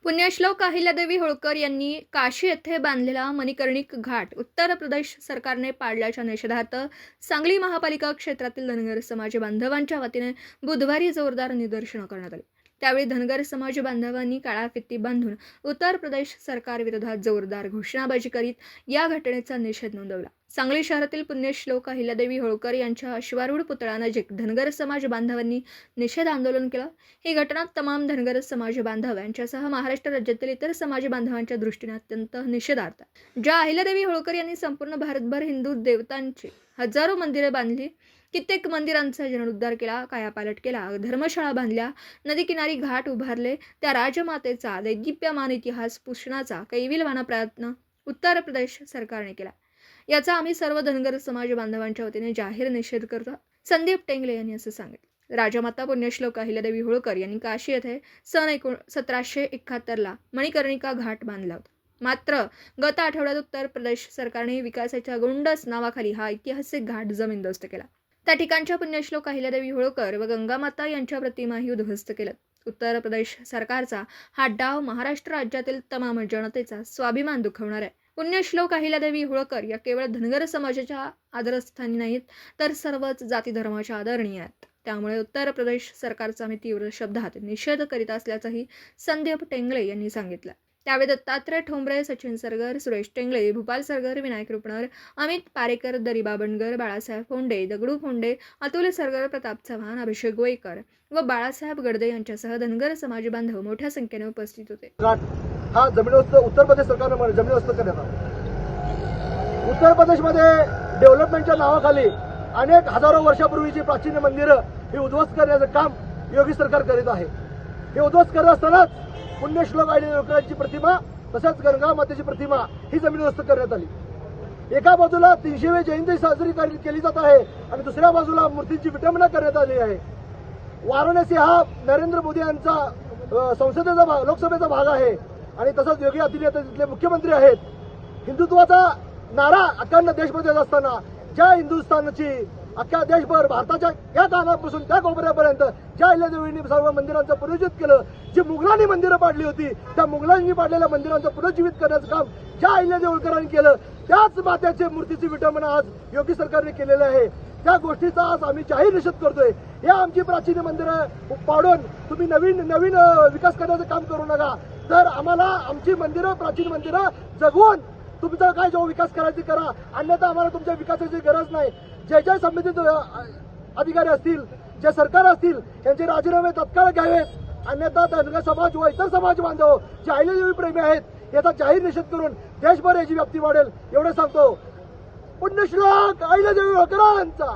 पुण्यश्लोक अहिल्यादेवी होळकर यांनी काशी येथे बांधलेला मणिकर्णिक घाट उत्तर प्रदेश सरकारने पाडल्याच्या निषेधार्थ सांगली महापालिका क्षेत्रातील धनगर समाज बांधवांच्या वतीने बुधवारी जोरदार निदर्शनं करण्यात आली। त्यावेळी धनगर समाज बांधवांनी काळा फित्ती बांधून उत्तर प्रदेश सरकारविरोधात जोरदार घोषणाबाजी करीत या घटनेचा निषेध नोंदवला। सांगली शहरातील पुण्यश्लोक अहिल्यादेवी होळकर यांच्या अश्वारूढ पुतळ्यानजीक धनगर समाज बांधवांनी निषेध आंदोलन केलं। ही घटना तमाम धनगर समाज बांधव यांच्यासह महाराष्ट्र राज्यातील इतर समाज बांधवांच्या दृष्टीने अत्यंत निषेधार्थ आहे। ज्या अहिल्यादेवी होळकर यांनी संपूर्ण भारतभर हिंदू देवतांची हजारो मंदिरे बांधली, कित्येक मंदिरांचा जीर्णोद्धार केला, कायापालट केला, धर्मशाळा बांधल्या, नदीकिनारी घाट उभारले, त्या राजमातेचा दैदिप्यमान इतिहास पुसण्याचा कैविलवाना प्रयत्न उत्तर प्रदेश सरकारने केला। याचा आम्ही सर्व धनगर समाज बांधवांच्या वतीने जाहीर निषेध करतो, संदीप टेंगले यांनी असं सांगितलं। राजमाता पुण्यश्लोक अहिल्यादेवी होळकर यांनी काशी येथे सन 1771 मणिकर्णिका घाट बांधला होता। मात्र गत आठवड्यात उत्तर प्रदेश सरकारने विकासाच्या गोंडस नावाखाली हा ऐतिहासिक घाट जमीनदोस्त केला। त्या ठिकाणच्या पुण्यश्लोक अहिल्यादेवी होळकर व गंगामाता यांच्या प्रतिमाही उद्ध्वस्त केल्या। उत्तर प्रदेश सरकारचा हा डाव महाराष्ट्र राज्यातील तमाम जनतेचा स्वाभिमान दुखवणार आहे। पुण्यश्लोक अहिल्यादेवी होळकर या केवळ धनगर समाजाच्या आदरस्थानी नाहीत, तर सर्वच जाती धर्माच्या आदरणीय आहेत। त्यामुळे उत्तर प्रदेश सरकारचा आम्ही तीव्र शब्दात निषेध करीत असल्याचंही संदीप टेंगले यांनी सांगितलं। त्यावेळी दत्तात्रय ठोंबरे, सचिन सरगर, सुरेश टेंगले, भूपाल सरगर, विनायक रुपनर, अमित पारेकर, दरिबा बनगर, बाळासाहेब फोंडे, दगडू फोंडे, अतुल सरगर, प्रताप चव्हाण, अभिषेक गोयकर व बाळासाहेब गडदे यांच्यासह धनगर समाज बांधव मोठ्या संख्येने उपस्थित होते। हा जमीनदोस्त उत्तर प्रदेश सरकारने जमीनदोस्त करण्यात आला। उत्तर प्रदेशमध्ये डेव्हलपमेंटच्या नावाखाली अनेक हजारो वर्षापूर्वीची प्राचीन मंदिरं ही उद्ध्वस्त करण्याचं काम योगी सरकार करीत आहे। हे उद्ध्वस्त करत असतानाच पुण्यश्लोक अहिल्यादेवी प्रतिमा तसेच गंगा मातेची प्रतिमा ही जमीनदोस्त करण्यात आली। एका बाजूला 300वी जयंती साजरी केली जात आहे आणि दुसऱ्या बाजूला मूर्तींची विटंबना करण्यात आली आहे। वाराणसी हा नरेंद्र मोदी यांचा संसदेचा लोकसभेचा भाग आहे आणि तसंच योगी आदित्यनाथ तिथले मुख्यमंत्री आहेत। हिंदुत्वाचा नारा अखंड देशमध्ये असताना ज्या हिंदुस्थानची अख्ख्या देशभर भारताच्या या कानापासून त्या कोपऱ्यापर्यंत ज्या अहिल्यादेवींनी सर्व मंदिरांचं पुनरुज्जीवित केलं, जी मुघलांनी मंदिरं पाडली होती त्या मुघलांनी पाडलेल्या मंदिरांचं पुनरुज्जीवित करण्याचं काम ज्या अहिल्यादेवी होळकरांनी केलं, त्याच मातेच्या मूर्तीची विटंबना आज योगी सरकारने केलेलं आहे। त्या गोष्टीचा आज आम्ही जाहीर निषेध करतोय। या आमची प्राचीन मंदिरं पाडून तुम्ही नवीन विकास करण्याचं काम करू नका, तर आम्हाला आमची मंदिरं प्राचीन मंदिरं जगवून तुमचा काय जो विकास करायचा करा, अन्यथा आम्हाला तुमच्या विकासाची गरज नाही। जे संबंधित अधिकारी असतील, जे सरकार असतील, यांचे राजीनामे तत्काळ घ्यावेत, अन्यथा धनगर समाज व इतर समाज बांधव जे अहिल्यादेवी प्रेमी आहेत याचा जाहीर निषेध करून देशभर याची व्याप्ती वाढेल एवढं सांगतो। पुण्यश्लोक अहिल्यादेवी होळकरांचा